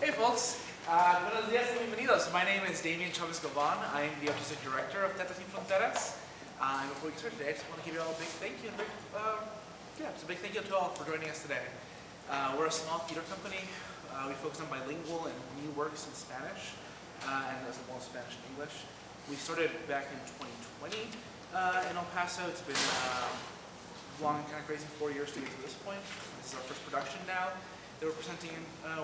Hey folks, buenos días y bienvenidos. My name is Demian Chavez Galvan. I am the Artistic Director of Tetas Sin Fronteras. And before we get started today, I just want to give you all a big thank you. Just a big thank you to all for joining us today. We're a small theater company. We focus on bilingual and new works in Spanish, and as well as Spanish and English. We started back in 2020 in El Paso. It's been long and kind of crazy 4 years to get to this point. This is our first production now that we're presenting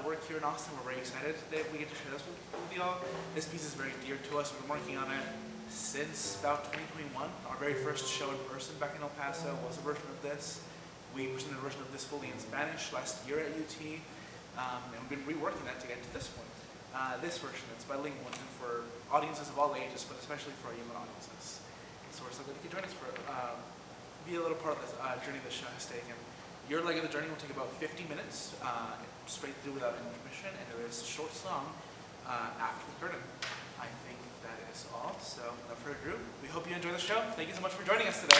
work here in Austin. We're very excited that we get to share this with you all. This piece is very dear to us. We've been working on it since about 2021. Our very first show in person back in El Paso was a version of this. We presented a version of this fully in Spanish last year at UT, and we've been reworking that to get to this point. This version, it's bilingual and for audiences of all ages, but especially for our young audiences. So we're so glad you can join us for be a little part of this journey the show has taken. Your leg of the journey will take about 50 minutes, straight through without intermission, and there is a short song after the curtain. I think that is all. So, without further ado, we hope you enjoy the show. Thank you so much for joining us today.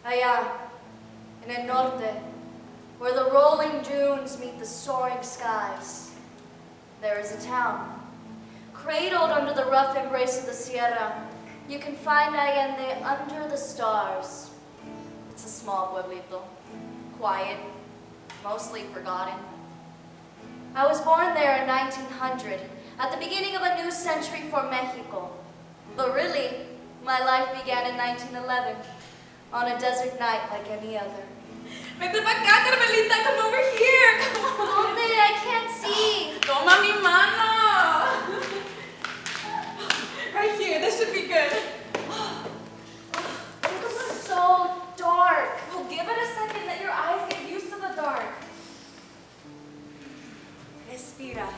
Allá, in el norte, where the rolling dunes meet the soaring skies, there is a town. Cradled under the rough embrace of the Sierra, you can find Allende under the stars. It's a small pueblito, quiet, mostly forgotten. I was born there in 1900, at the beginning of a new century for Mexico. But really, my life began in 1911. On a desert night like any other. Vete pa' acá, Carmelita, come over here. ¿Dónde? I can't see. Toma mi mano. Right here, this should be good. It's so dark. Well, give it a second, let your eyes get used to the dark. Respira.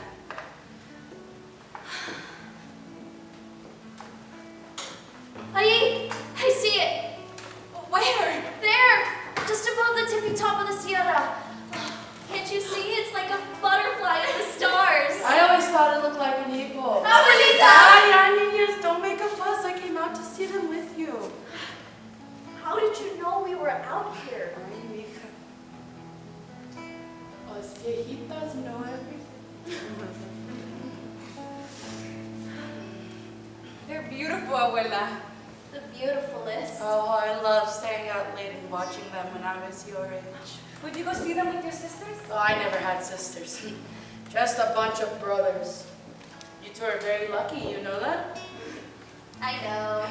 Ahí, I see it. Where? There, just above the tippy top of the Sierra. Can't you see? It's like a butterfly in the stars. I always thought it looked like an eagle. Abuelita! Ay, niñas, don't make a fuss. I came out to see them with you. How did you know we were out here? Ay, mija. Us viejitas know everything. They're beautiful, abuela. The beautifulest. Oh, I love staying out late and watching them when I was your age. Would you go see them with your sisters? Oh, I never had sisters. Just a bunch of brothers. You two are very lucky, you know that? I know.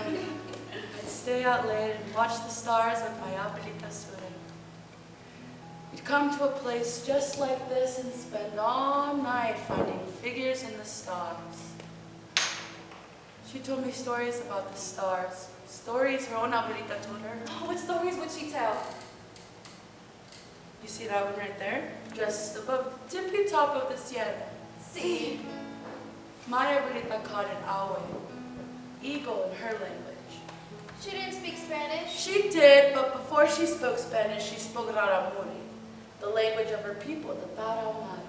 I'd stay out late and watch the stars with my abuelita Sure. We'd come to a place just like this and spend all night finding figures in the stars. She told me stories about the stars. Stories her own abuelita told her. Oh, what stories would she tell? You see that one right there? Just above the tippy top of the Sierra. See. My abuelita called it awe, eagle in her language. She didn't speak Spanish? She did, but before she spoke Spanish, she spoke Raramuri, the language of her people, the Tarahumara.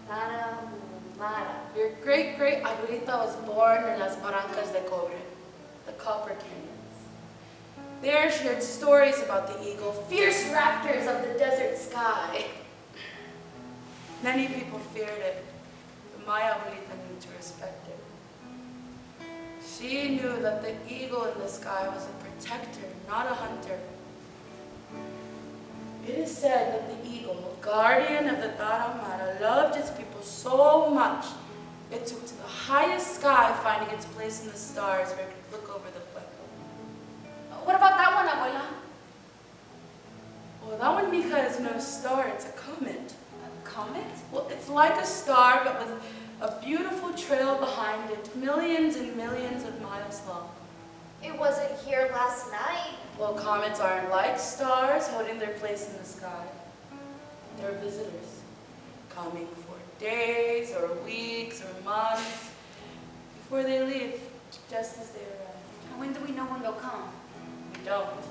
Tarahumara. Your great-great-abuelita was born in Las Barrancas de Cobre, the copper canyons. There she heard stories about the eagle, fierce raptors of the desert sky. Many people feared it, but my abuelita knew to respect it. She knew that the eagle in the sky was a protector, not a hunter. It is said that the eagle, guardian of the Tarahumara, loved its people so much it took to the highest sky, finding its place in the stars where it could look over the pueblo. What about that one, abuela? Well, that one, mija, is no star, it's a comet. A comet? Well, it's like a star, but with a beautiful trail behind it, millions and millions of miles long. It wasn't here last night. Well, comets aren't like stars holding their place in the sky. They're visitors, coming for days or weeks or months before they leave, just as they arrive. And when do we know when they'll come? We don't.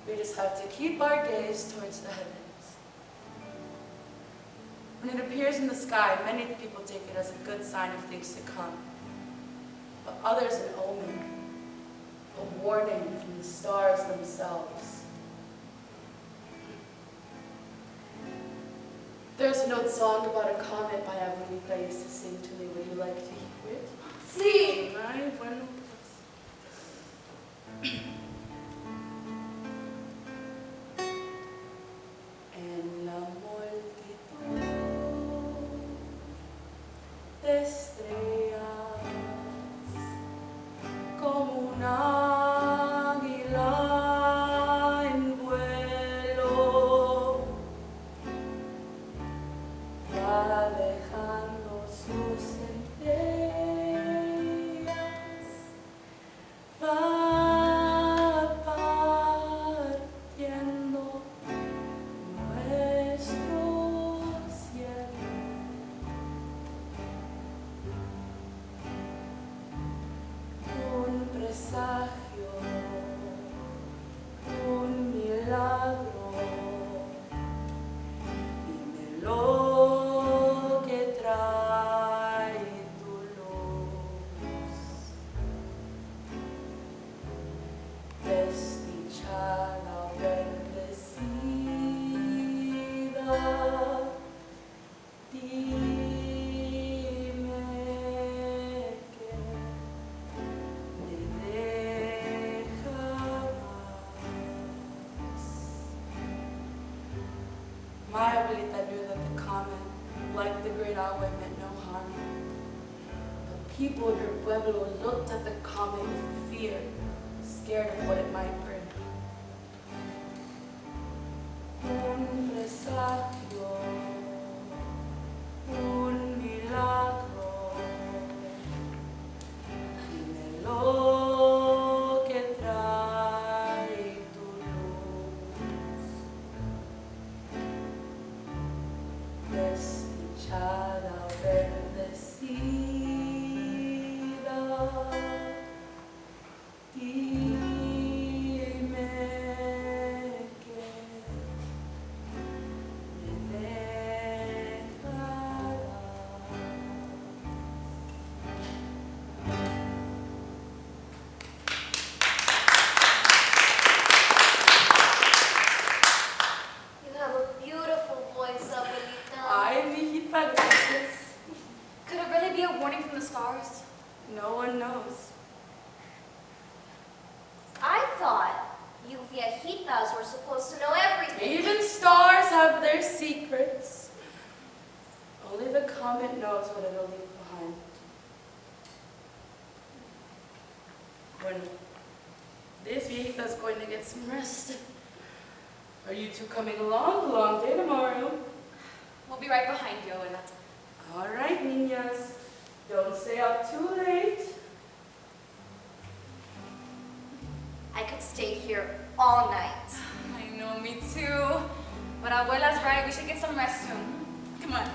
We just have to keep our gaze towards the heavens. When it appears in the sky, many people take it as a good sign of things to come, but others an omen, a warning from the stars themselves. There's an old song about a comet my abuelita used to sing to me. Would you like to hear it? Sí. Ay, bueno, pues. En la multitud de estrellas, como un águila en vuelo, va dejando sus centellas, va partiendo nuestro cielo. Un presagio, un milagro, dime lo que trae tu luz. Desdichada, bendecida, dime que me dejarás. My abuelita knew that the comet, like the great Agua, meant no harm. The people in her pueblo looked at the comet with fear, scared of what it might bring. Un presagio, un milagro, dime lo que trae tu luz. Desdichada, bendecida, dime que me dejarás. You have a beautiful voice, abuelita. Ay, mijita, gracias. Could it really be a warning from the stars? No one knows. I thought you viejitas were supposed to know everything. Even stars have their secrets. Only the comet knows what it'll leave behind. Bueno, this viejita's going to get some rest. Are you two coming along? Long day tomorrow. We'll be right behind you, abuela. All right, niñas. Don't stay up too late. I could stay here all night. I know, me too. But abuela's right, we should get some rest soon. Come on.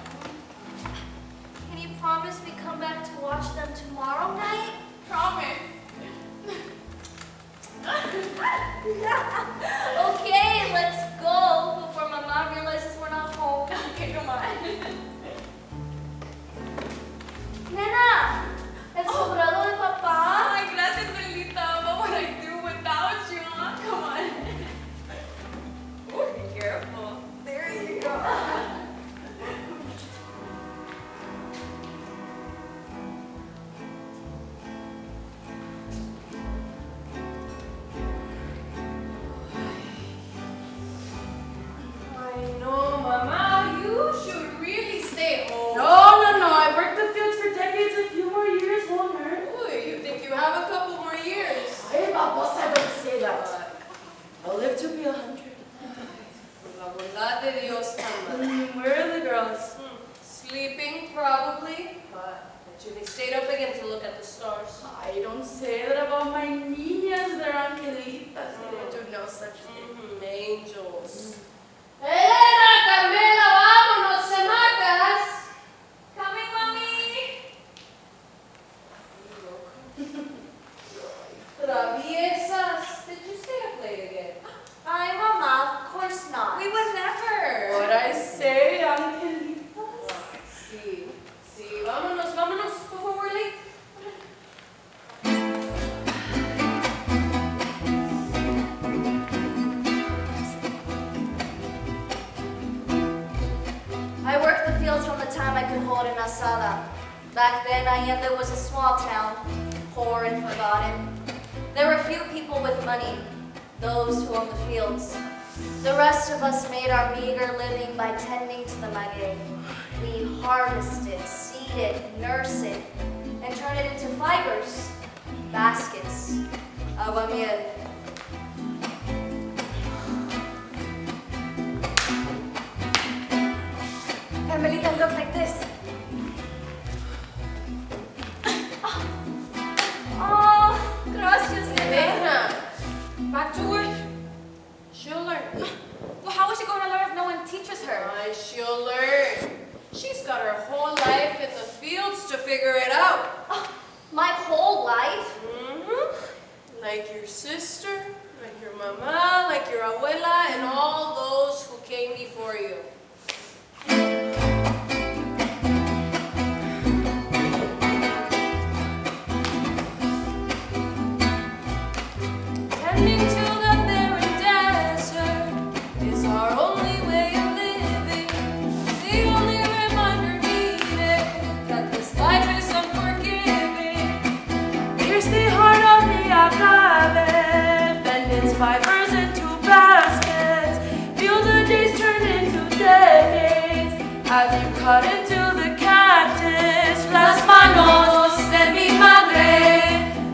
Can you promise we come back to watch them tomorrow night? Promise. Okay, let's go before my mom realizes we're not home. Okay, come on. Nena, el sobrado de papá. Ay, gracias, Belita. What would I do without you, huh? Come on. Oh, be careful. There you go. me 100. Por la bondad de Dios, Tamara. Where are the girls? Sleeping, probably, but they stayed up again to look at the stars. I don't say that about my niñas. They're angelitas. They don't do no such thing. Angels. Elena, Carmela, vámonos, chamacas. Coming, mommy. Traviesas. Did you stay up late again? Ay, Mama, of course not. We would never. What I say, angelitas? Sí, sí, vámonos, vámonos, before we're late. I worked the fields from the time I could hold an asada. Back then, Allende was a small town, poor and forgotten. There were few people with money, those who owned the fields. The rest of us made our meager living by tending to the maguey. We harvested, seeded, nursed it, and turned it into fibers, baskets, aguamiel. Carmelita, look like this. Oh, gracias, Elena, back to work. She'll learn. Well, how is she going to learn if no one teaches her? Why, she'll learn. She's got her whole life in the fields to figure it out. Oh, my whole life? Like your sister, like your mama, like your abuela, and all those who came before you. Tending to the barren desert is our only way of living. The only reminder needed that this life is unforgiving. Here's the heart of the agave, bend its fibers into baskets. Feel the days turn into decades as you cut into the cactus. Las manos de mi madre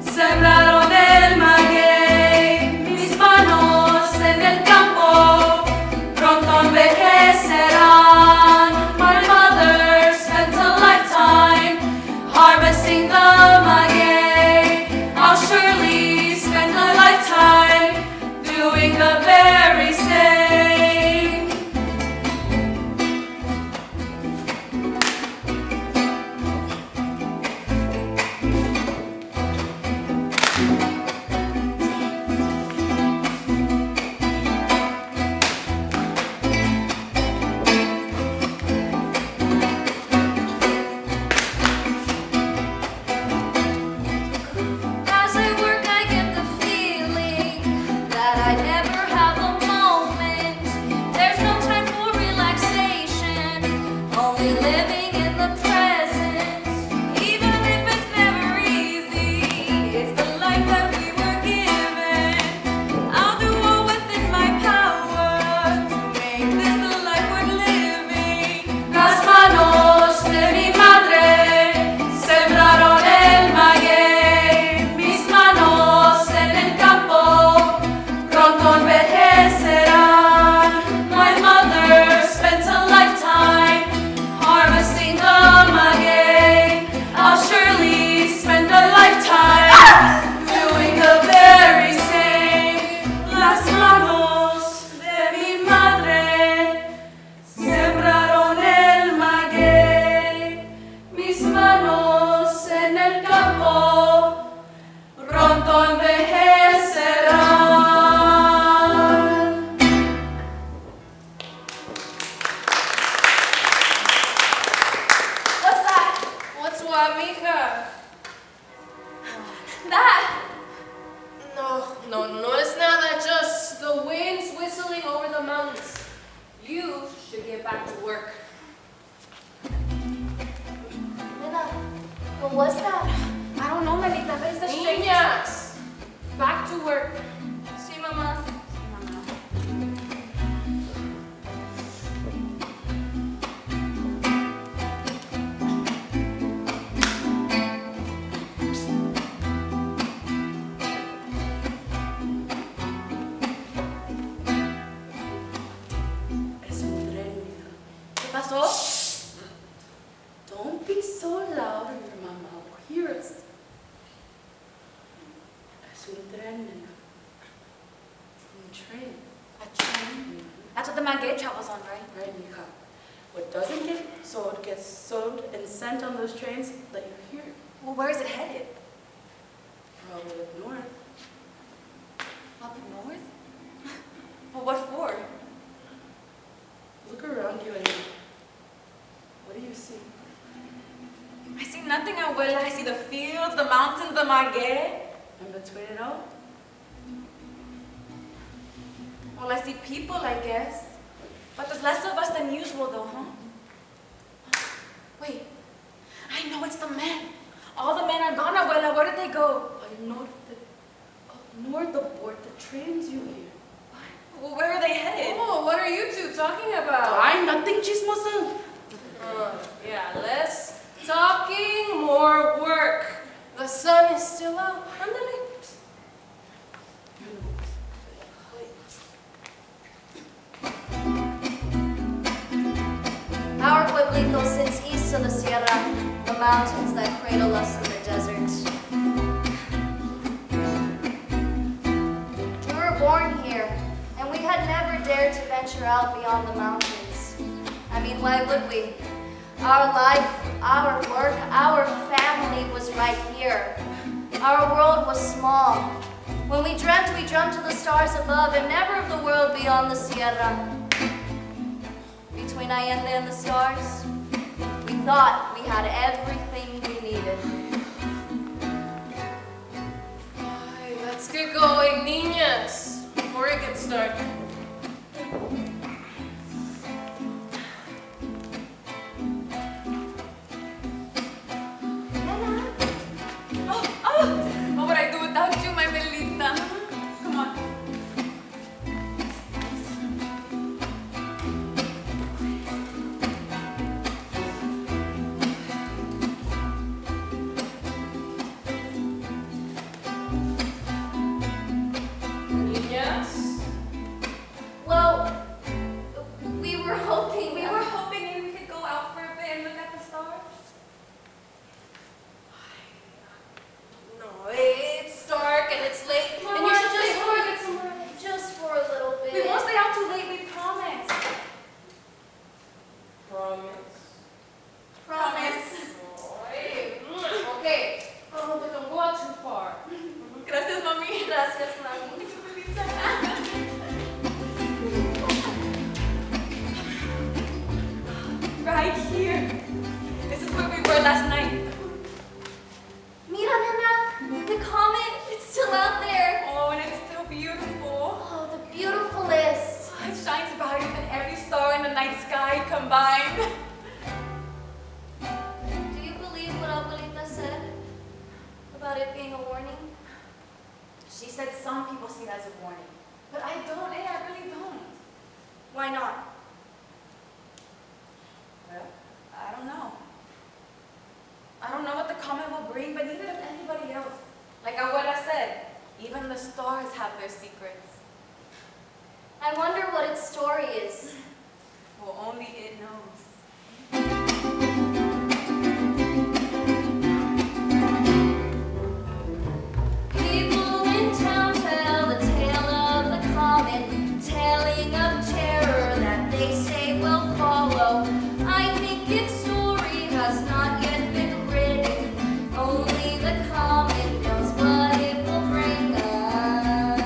sembraron el maguey. Mis manos en el campo pronto envejecerán. My mother spent a lifetime harvesting the maguey. I'll surely spend a lifetime doing the very same. As I work, I get the feeling that I never have a moment. There's no time for relaxation, only living in the present. Even if it's never easy, it's the life that we were given. I'll do all within my power to make this the life worth living. Las manos de mi madre sembraron el maguey. Mis manos en el campo pronto envejecerán. My mother spent a lifetime harvesting the maguey. I'll surely spend a lifetime doing the very same. Las manos de mi madre sembraron el maguey. Mis manos en el campo pronto envejecerán. What's that? What's what, mija? That! No es nada, just the winds whistling over the mountains. You should get back to work. Nena, what was that? I don't know, Melita, but it's the strangest. Niñas, back to work. Sí, Mama. A train? That's what the Maguey travels on, right? Right, Mika. What doesn't get sold gets sold and sent on those trains that you hear. Well, where is it headed? Probably up north. Up north? Well, what for? Look around you and what do you see? I see nothing, abuela. I see the fields, the mountains, the maguey. And between it all, Well, I see people, I guess. But there's less of us than usual, though, huh? Wait. I know it's the men. All the men are gone, abuela. Where did they go? up north aboard the trains you hear. Well, where are they headed? Oh, what are you two talking about? Ay, nothing, chismosa. Yeah, less talking, more work. The sun is still out. Ándale. Our pueblito sits east of the Sierra, the mountains that cradle us in the desert. We were born here, and we had never dared to venture out beyond the mountains. I mean, why would we? Our life, our work, our family was right here. Our world was small. When we dreamt to the stars above, and never of the world beyond the Sierra. Between Allende and the stars, we thought we had everything we needed. Ay, let's get going, niñas, before it gets dark. What would I do without you, my Belita? Come on. Niñas? Well, we were hoping. We were hoping maybe we could go out for a bit and look at the stars. No, it's dark and it's late. Come and on, you should just for a little bit. We won't stay out too late, we promise. Promise. Promise. Hey, okay. Oh, but don't go out too far. Gracias, mami. Gracias, mami. Right here. This is where we were last night. Mira, nena, the comet, it's still out there. Oh, and it's still beautiful. Oh, the beautifulest. It shines brighter than every star in the night sky combined. Do you believe what Abuelita said about it being a warning? She said some people see it as a warning. But I don't, I really don't. Why not? Well, I don't know. I don't know what the comet will bring, but neither does anybody else. Like Abuela said, even the stars have their secrets. I wonder what its story is. Well, only it knows. People in town tell the tale of the comet, telling of terror that they say will follow. I think its story has not yet been written. Only the comet knows what it will bring us.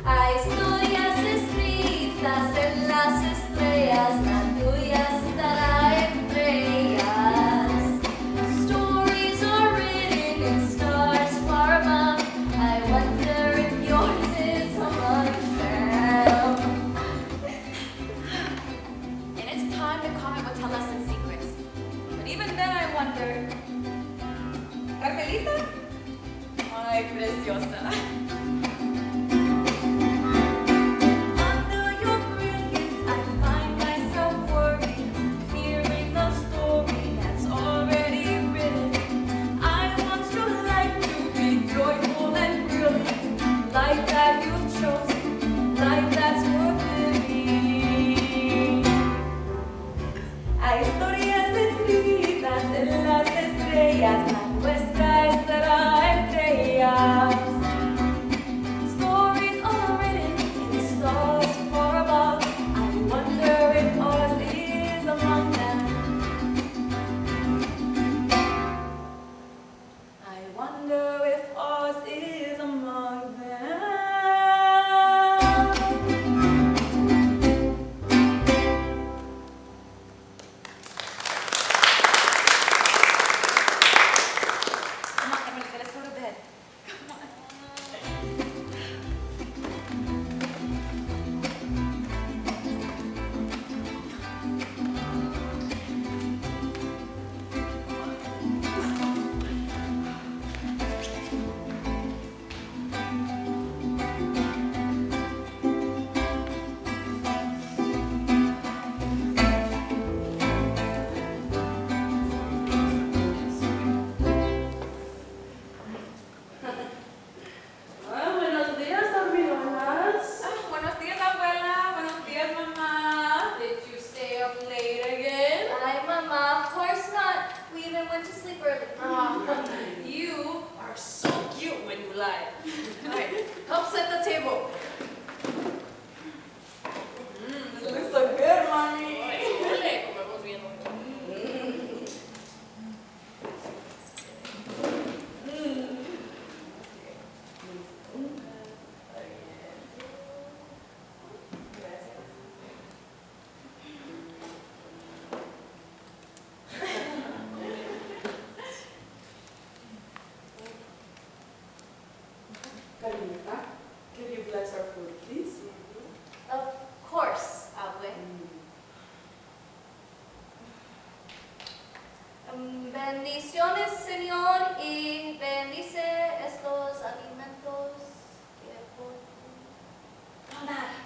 Hay historias escritas en las estrellas, la tuya estará entre ellas. Stories are written in stars far above. I wonder if yours is among them. In its time, the comet will tell us its secrets. But even then, I wonder, Carmelita? Ay, preciosa. Under your brilliance, I find myself worried, fearing the story that's already written. I want your life to be joyful and brilliant, life that you've chosen, life that's worth living. Hay historias escritas en las estrellas, la nuestra estará entre ellas. Stories are written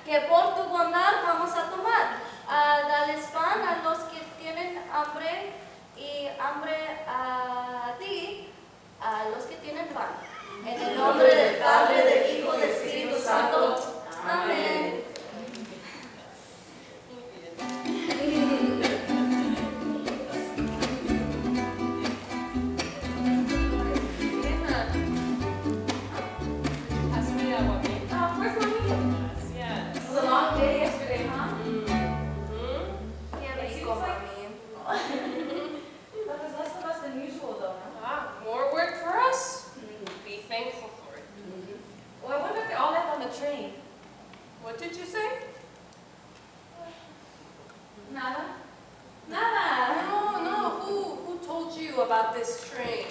que por tu bondad vamos a tomar. Dales pan a los que tienen hambre y hambre a ti, a los que tienen pan. En el nombre del Padre, del Hijo y del Espíritu Santo. Amén. What did you say? Nada. Nada. No. Who told you about this train?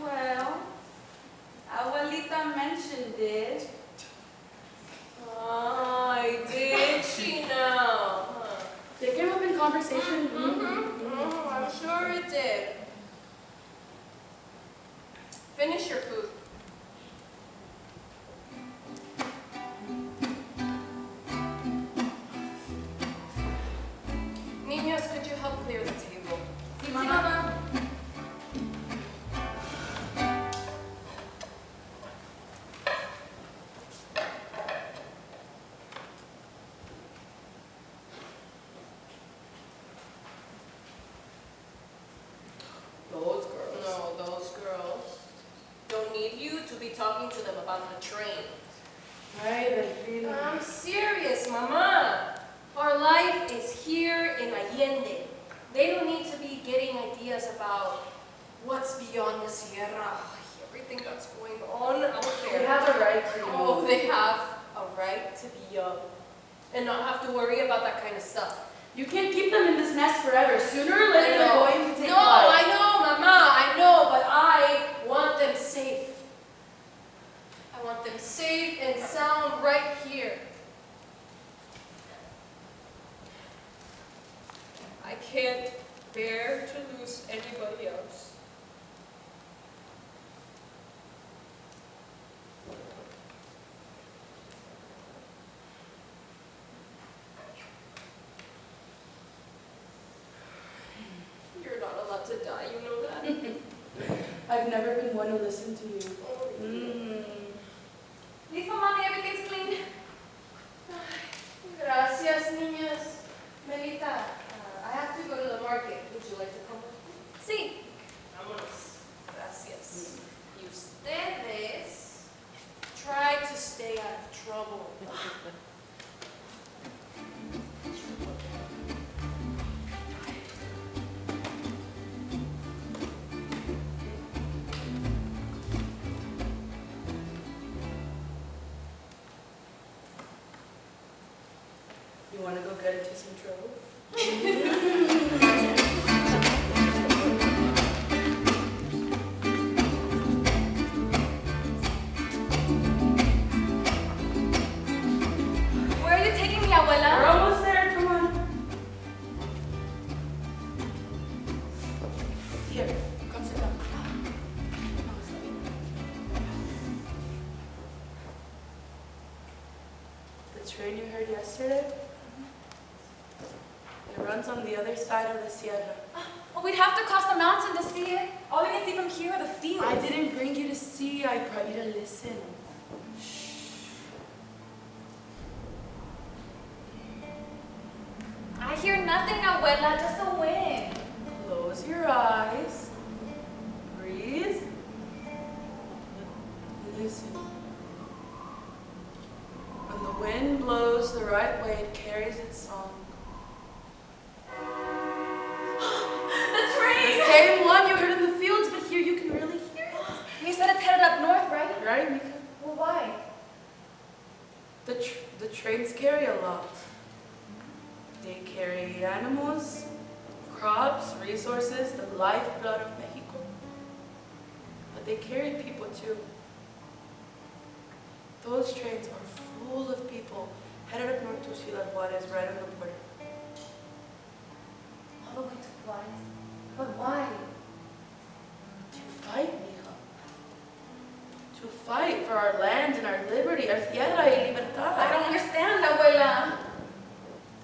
Well, Abuelita mentioned it. Oh, did she now? They came up in conversation. I'm sure it did. Finish your food. Niños, could you help clear the table? Sí, mamá. Those girls. No, those girls don't need you to be talking to them about the train. Right, the feeling. I'm serious, Mama. Our life is here in Allende. They don't need to be getting ideas about what's beyond the Sierra. Everything that's going on out there. They have a right to. Oh, they have a right to be young and not have to worry about that kind of stuff. You can't keep them in this mess forever. Sooner or later, they're going to take No, life. I know, Mama, I know, but I want them safe. I want them safe and sound right here. I can't bear to lose anybody else. You're not allowed to die, you know that? I've never been one to listen to you. Listo, mami, everything's clean. Gracias, niñas. Melita, I have to go to the market. Would you like to come with me? Sí. Vámonos. Gracias. Y ustedes try to stay out of trouble. You want to go get into some trouble? Where are you taking me, We're abuela? almost there, come on. Here, come sit down. The train you heard yesterday? It runs on the other side of the Sierra. Well, we'd have to cross the mountain to see it. All we can see from here are the fields. I didn't bring you to see, I brought you to listen. I hear nothing, abuela, just the wind. Close your eyes. Breathe. Listen. When the wind blows the right way, it carries its song. The train! The same one you heard in the fields, but here you can really hear it. You said it's headed up north, right? Right, Mika? Well, why? The trains carry a lot. They carry animals, crops, resources, the lifeblood of Mexico. But they carry people too. Those trains are full of people headed up north to Ciudad Juarez, right on the border. All the way to Juarez. But why? To fight, mija. To fight for our land and our liberty, our tierra y I libertad. don't understand, abuela.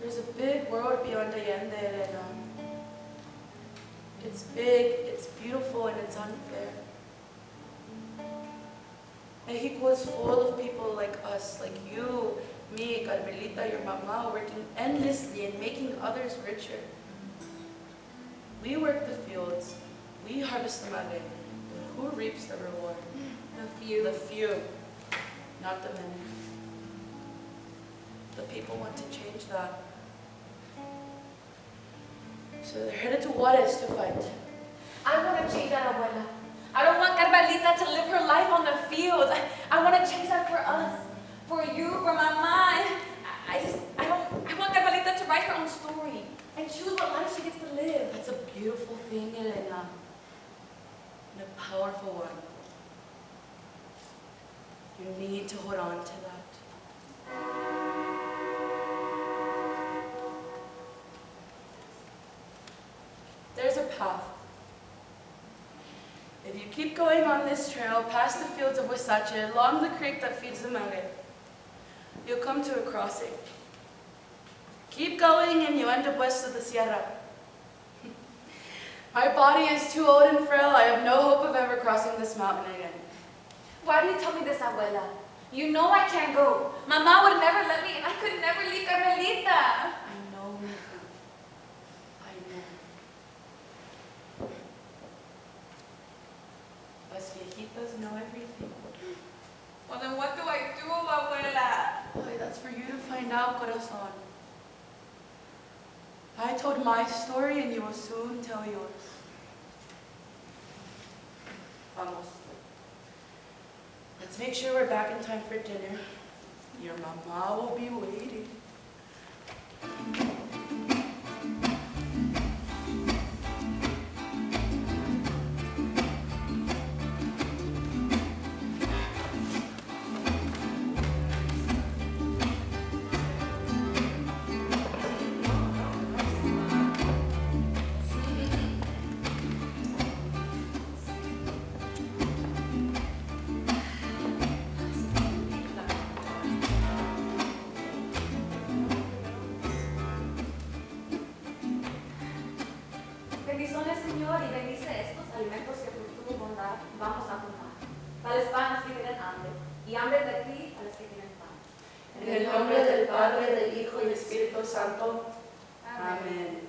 There's a big world beyond Allende, Elena. It's big, it's beautiful, and it's unfair. Mexico is full of people like us, like you, me, Carmelita, your mama, working endlessly and making others richer. We work the fields, we harvest the maguey, but who reaps the reward? The few. The few, not the many. The people want to change that. So they're headed to Juarez to fight. I want to change that, abuela. I don't want Carmelita to live her life on the fields. I want to change that for us, for you, for mama. I want Carmelita to write her own story and choose what life she gets to live. That's a beautiful thing, Elena, and a powerful one. You need to hold on to that. There's a path. If you keep going on this trail, past the fields of Huizache, along the creek that feeds the maguey, you'll come to a crossing. Keep going and you end up west of the Sierra. My body is too old and frail. I have no hope of ever crossing this mountain again. Why do you tell me this, abuela? You know I can't go. Mama would never let me, and I could never leave Carmelita. I know, Mija. I know. Us viejitas know everything. Well, then what do I do, abuela? Boy, that's for you to find out, corazón. I told my story and you will soon tell yours. Vamos. Let's make sure we're back in time for dinner. Your mama will be waiting. Bendiciones, Señor, y bendice estos alimentos que por tu bondad vamos a tomar. Dales pan a los que tienen hambre, y hambre de ti a los que tienen pan. En el nombre del Padre, del Hijo y del Espíritu Santo. Amén.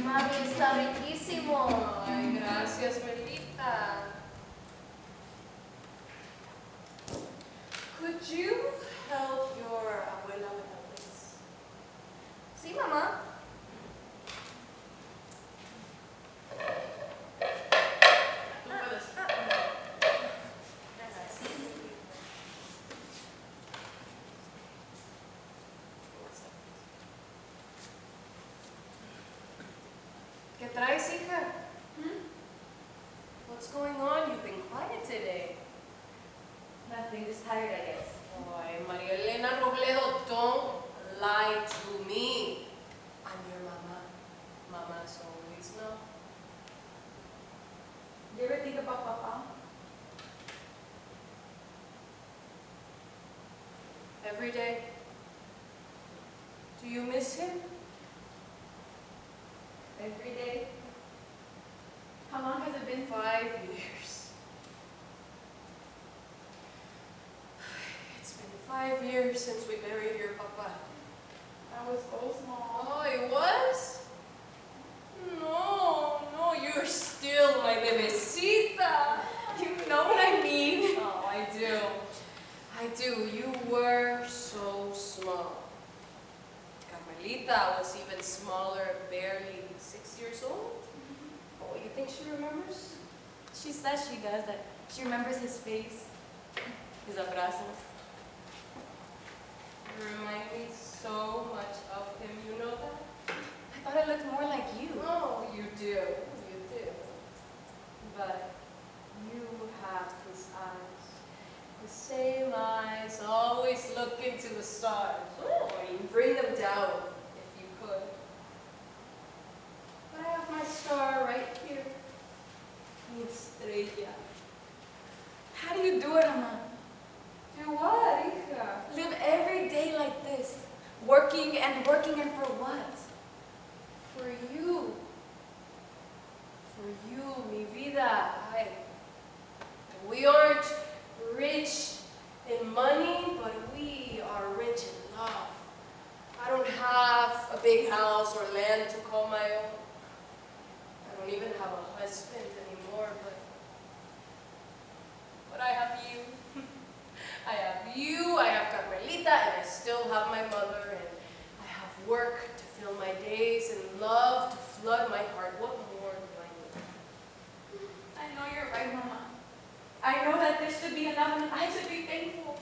Mami, está riquísimo. Ay, gracias, Melita. Could you help your abuela with this? Sí, mamá. ¿Qué traes, hija? What's going on? You've been quiet today. Nothing, just tired, I guess. Ay, María Elena Robledo, don't lie to me. I'm your mama. Mama's always no. You ever think about Papa? Every day? Do you miss him? Every day. How long has it been? 5 years. It's been 5 years since we buried your papa. I was so small. Oh, it was? No, you're still my bebecita. You know what I mean? Oh, I do. You were so small. Carmelita was even smaller, barely 6 years old. Oh, you think she remembers? She says she does, that she remembers his face, his abrazos. You remind me so much of him, you know that? I thought I looked more like you. Oh, you do. But you have his eyes, the same eyes always look into the stars. Oh, you bring them down, if you could. But I have my star right here. Mi estrella. How do you do it, Ama? Do what, hija? Live every day like this, working and working, and for what? For you. For you, mi vida. We aren't rich in money, but we are rich in love. I don't have a big house or land to call my own. I don't even have a husband anymore, but I have you. I have you, I have Carmelita, and I still have my mother, and I have work to fill my days and love to flood my heart. What more do I need? I know you're right, Mama. I know that this should be enough and I should be thankful.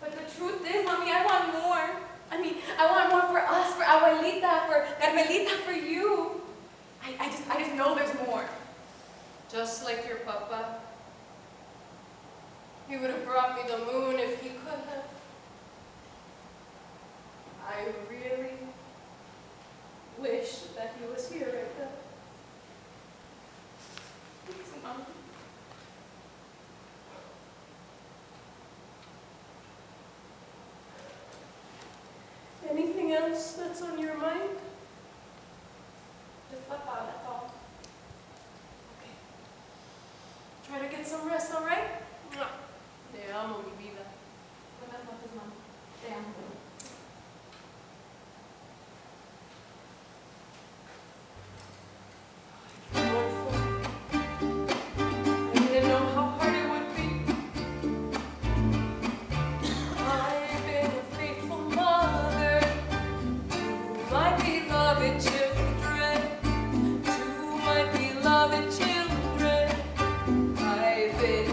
But the truth is, Mommy, I want more. I mean, I want more for us, for Abuelita, for Carmelita, for you. I just know there's more. Just like your papa. He would have brought me the moon if he could have. I really wish that he was here right now. Please, Mama. Anything else that's on your mind? Just Papa, that's all. Okay. Try to get some rest, all right? Te amo, mi vida. Buenas noches, Mama. Te amo. I didn't know how hard it would be. I've been a faithful mother to my beloved children, to my beloved children. I've been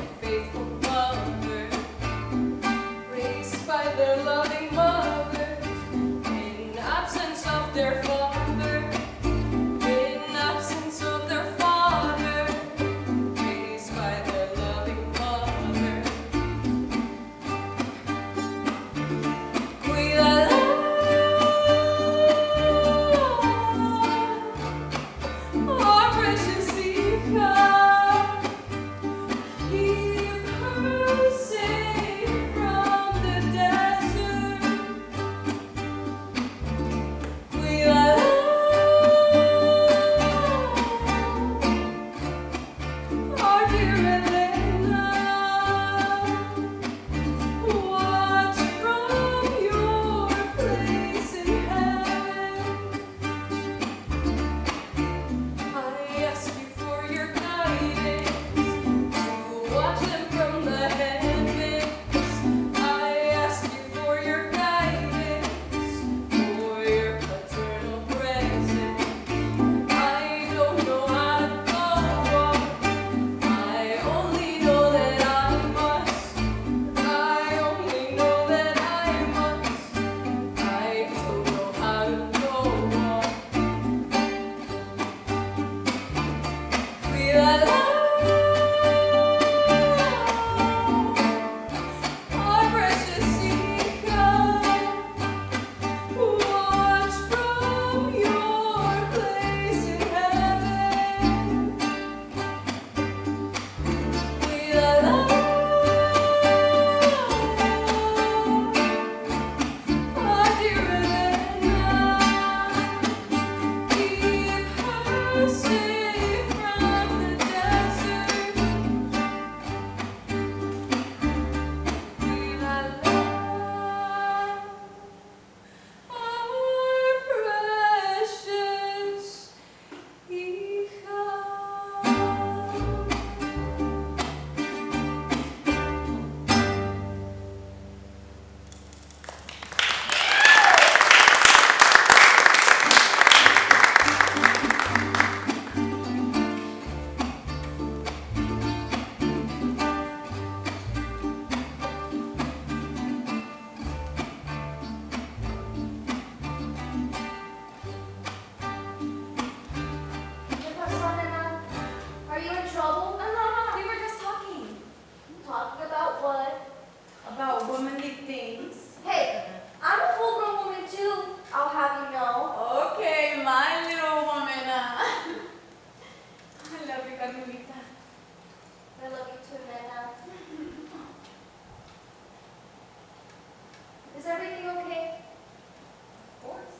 Is everything okay? Of course.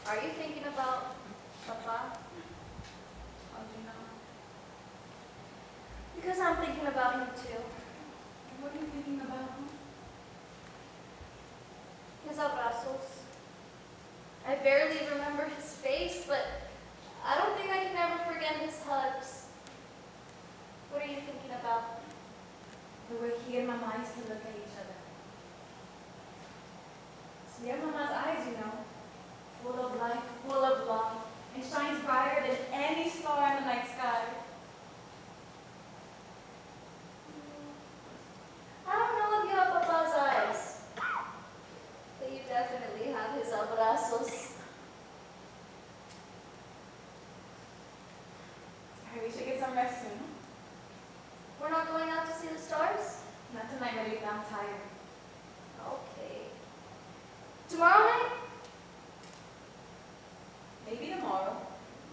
Are you thinking about Papa? How do you know? Because I'm thinking about him too. What are you thinking about? His abrazos. I barely remember his face, but I don't think I can ever forget his hugs. What are you thinking about? The way he and Mama used to look at each other. See, Mama's eyes, you know, full of life, full of love, and shines brighter than any star in the night sky. I don't know if you have Papa's eyes, but you definitely have his abrazos. Alright, we should get some rest soon. We're not going out to see the stars? Not tonight, Marichi. I'm tired. Okay. Tomorrow night? Maybe tomorrow.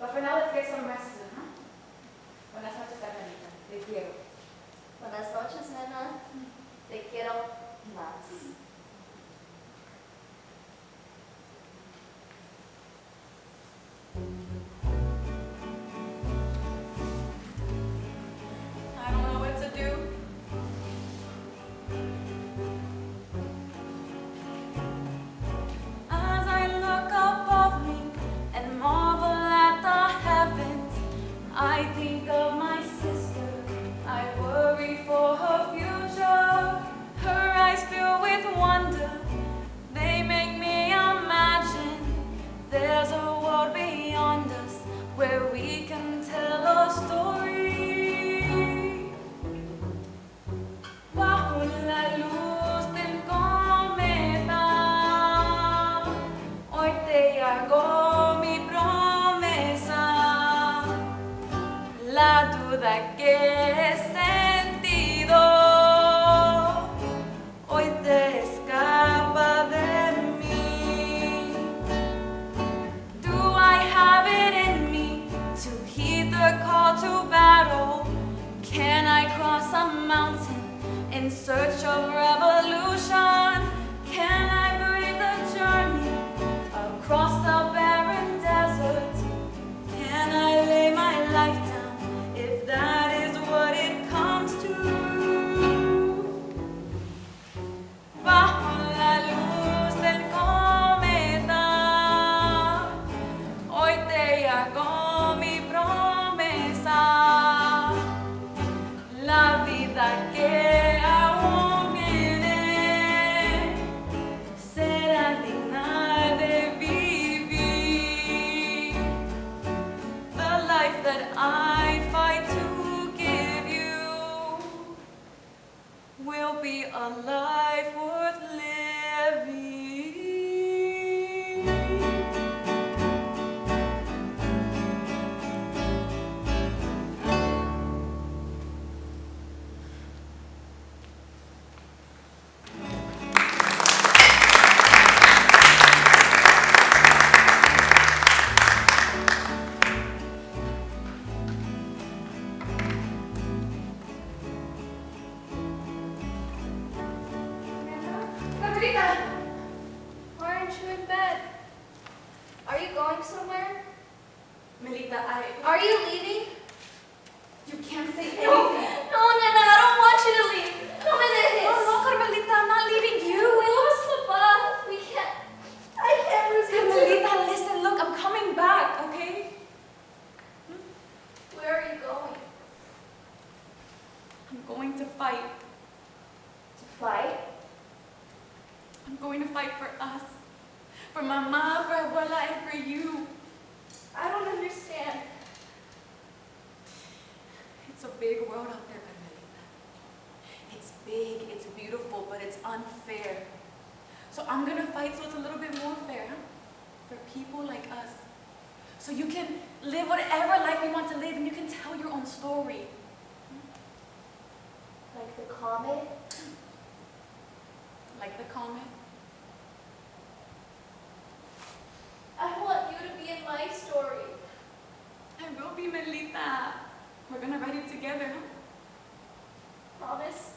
But for now, let's get some rest soon, huh? Buenas noches, Marichi. Te quiero. Buenas noches, nena. Te quiero más. I don't know what to do. As I look above me and marvel at the heavens, I think of my sister. I worry for her future. Her eyes fill with wonder. They make me imagine there's a world beyond us where we can tell a story. Bajo la luz del cometa, hoy te hago mi promesa. La duda que he sentido hoy te escapa de mí. Do I have it in me to heed the call to battle? Can I cross a mountain in search of revolution? Can I brave the journey across the barren desert? Can I lay my life down if that is what it comes to? Bajo la luz del cometa, hoy te hago mi promesa. La vida que aún viene será digna de vivir. The life that I fight to give you will be a life worth living. Marichi! Why aren't you in bed? Are you going somewhere? Melita, Are you leaving? you can't say anything. No, Nana, I don't want you to leave. No me dejes. Oh, no, Carmelita, I'm not leaving you. We lost Papa. We can't. I can't resist. Carmelita, listen, look, I'm coming back, okay? Where are you going? I'm going to fight. To fight? I'm going to fight for us. For Mama, for Abuela, and for you. I don't understand. It's a big world out there, Carmelita. It's big, it's beautiful, but it's unfair. So I'm gonna fight so it's a little bit more fair, huh? For people like us. So you can live whatever life you want to live and you can tell your own story. Like the comet? Like the comet. I want you to be in my story. I will be, Melita. We're gonna write it together, huh? Promise?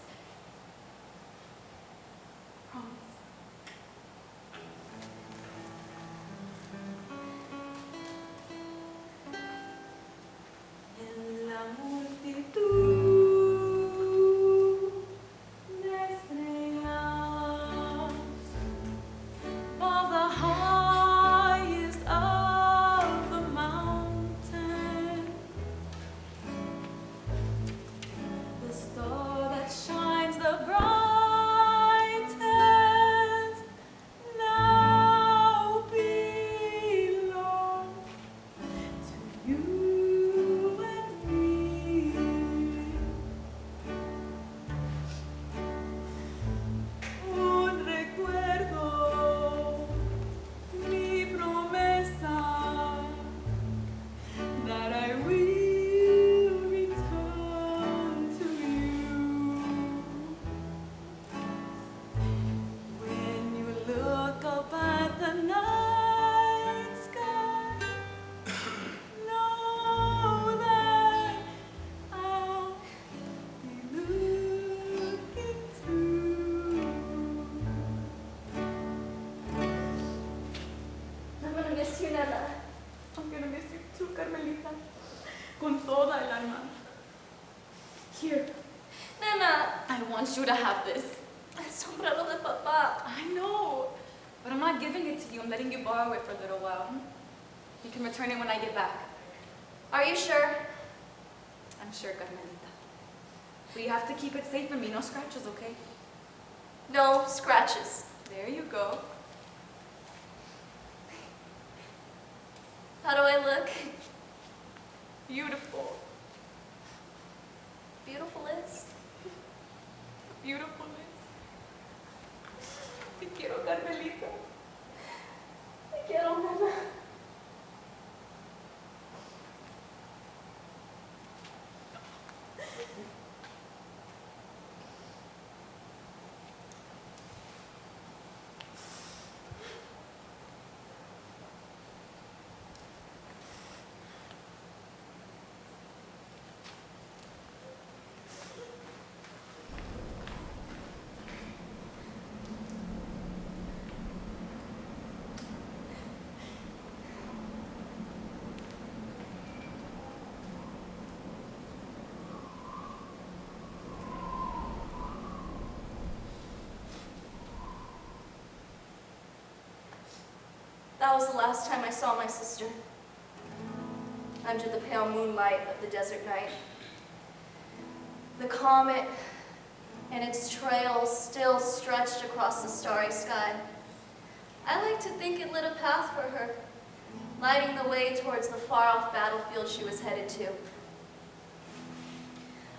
want you to have this. El sombrero de papá. I know, but I'm not giving it to you. I'm letting you borrow it for a little while. You can return it when I get back. Are you sure? I'm sure, Carmelita. But you have to keep it safe from me. No scratches, okay? No scratches. There you go. How do I look? Beautiful. Beautiful is. Beautiful is. Te quiero, Carmelita. Te quiero, mamá. That was the last time I saw my sister. Under the pale moonlight of the desert night. The comet and its trails still stretched across the starry sky. I like to think it lit a path for her, lighting the way towards the far-off battlefield she was headed to.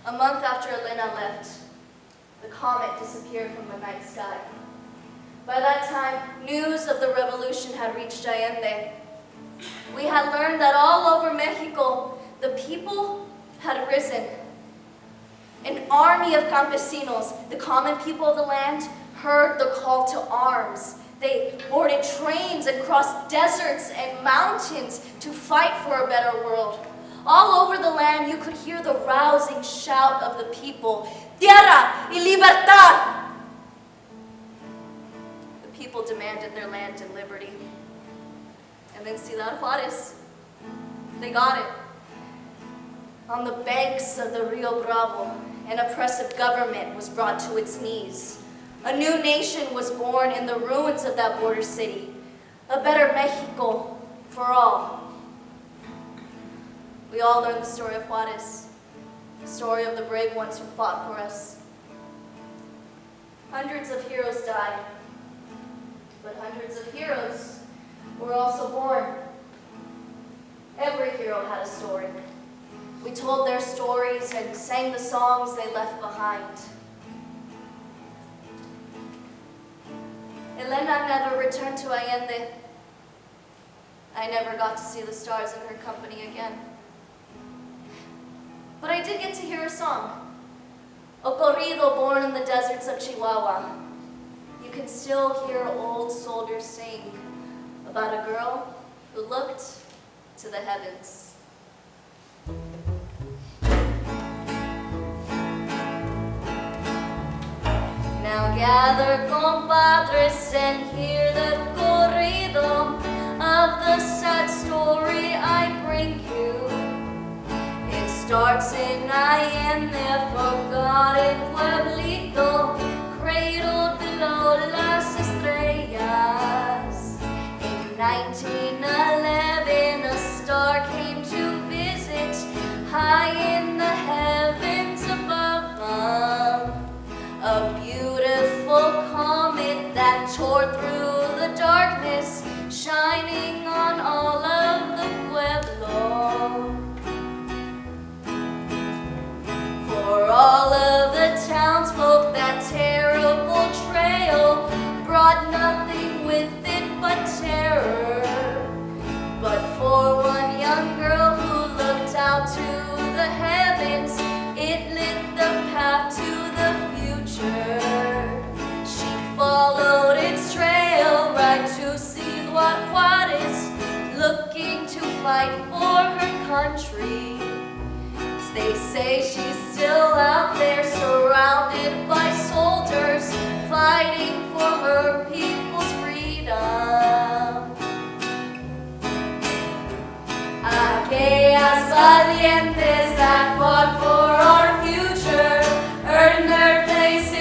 A month after Elena left, the comet disappeared from the night sky. By that time, news of the revolution had reached Allende. We had learned that all over Mexico, the people had risen. An army of campesinos, the common people of the land, heard the call to arms. They boarded trains and crossed deserts and mountains to fight for a better world. All over the land, you could hear the rousing shout of the people, "Tierra y libertad!" People demanded their land and liberty. And then Ciudad Juarez, they got it. On the banks of the Rio Bravo, an oppressive government was brought to its knees. A new nation was born in the ruins of that border city. A better Mexico for all. We all learned the story of Juarez, the story of the brave ones who fought for us. Hundreds of heroes died. But hundreds of heroes were also born. Every hero had a story. We told their stories and sang the songs they left behind. Elena never returned to Allende. I never got to see the stars in her company again. But I did get to hear a song, a corrido born in the deserts of Chihuahua. You can still hear old soldiers sing about a girl who looked to the heavens. Now gather, compadres, and hear the corrido of the sad story I bring you. It starts in Allende, forgotten pueblito, cradled below las estrellas. In 1911, a star came to visit high in the heavens above them. A beautiful comet that tore through the darkness, shining on all of the pueblo. For all of the townsfolk, that terrible trail brought nothing with it but terror. But for one young girl who looked out to the heavens, it lit the path to the future. She followed its trail right to Ciudad Juarez, looking to fight for her country. They say she's still out there, surrounded by soldiers, fighting for her people's freedom. Aquellas valientes that fought for our future earned their place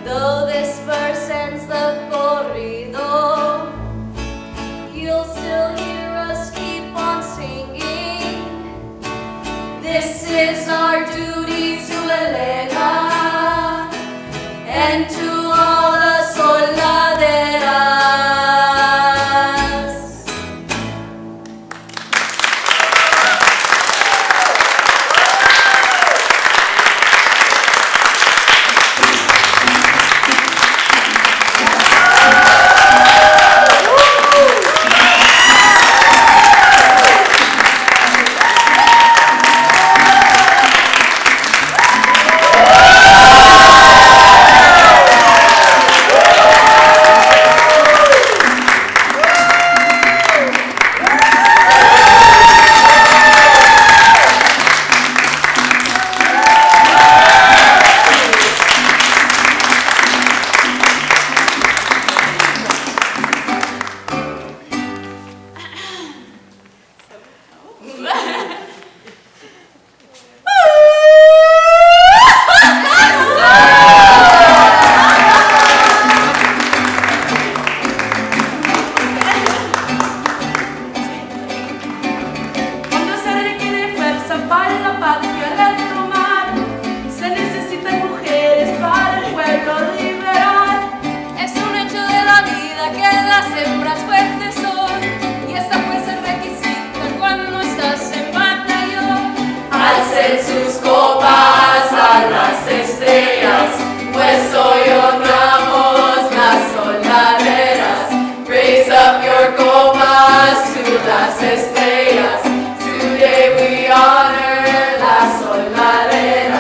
Though this verse ends the corrido, you'll still hear us keep on singing. This is our duty to Elena and to all the soldaderas. Cuando se requiere fuerza para la patria retomar, se necesitan mujeres para el pueblo liberar. Es un hecho de la vida que las hembras fuertes son, y esa pues es requisita cuando estás en batallón. Alcen sus copas a las estrellas, pues hoy honramos las soldaderas. Raise up your copas to las estrellas. Today we honor las soldaderas.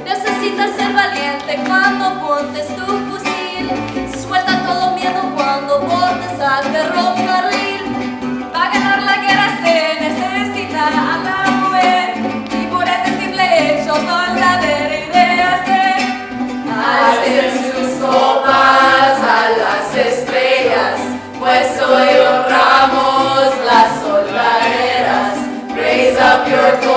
Necesitas ser valiente cuando montes tu fusil. Suelta todo miedo cuando bordes al ferrocarril. Para ganar la guerra se necesita a la mujer, y por ese simple hecho soldadera idea ser. Alcen sus copas a las estrellas, pues hoy honramos las soldaderas. Raise up your copas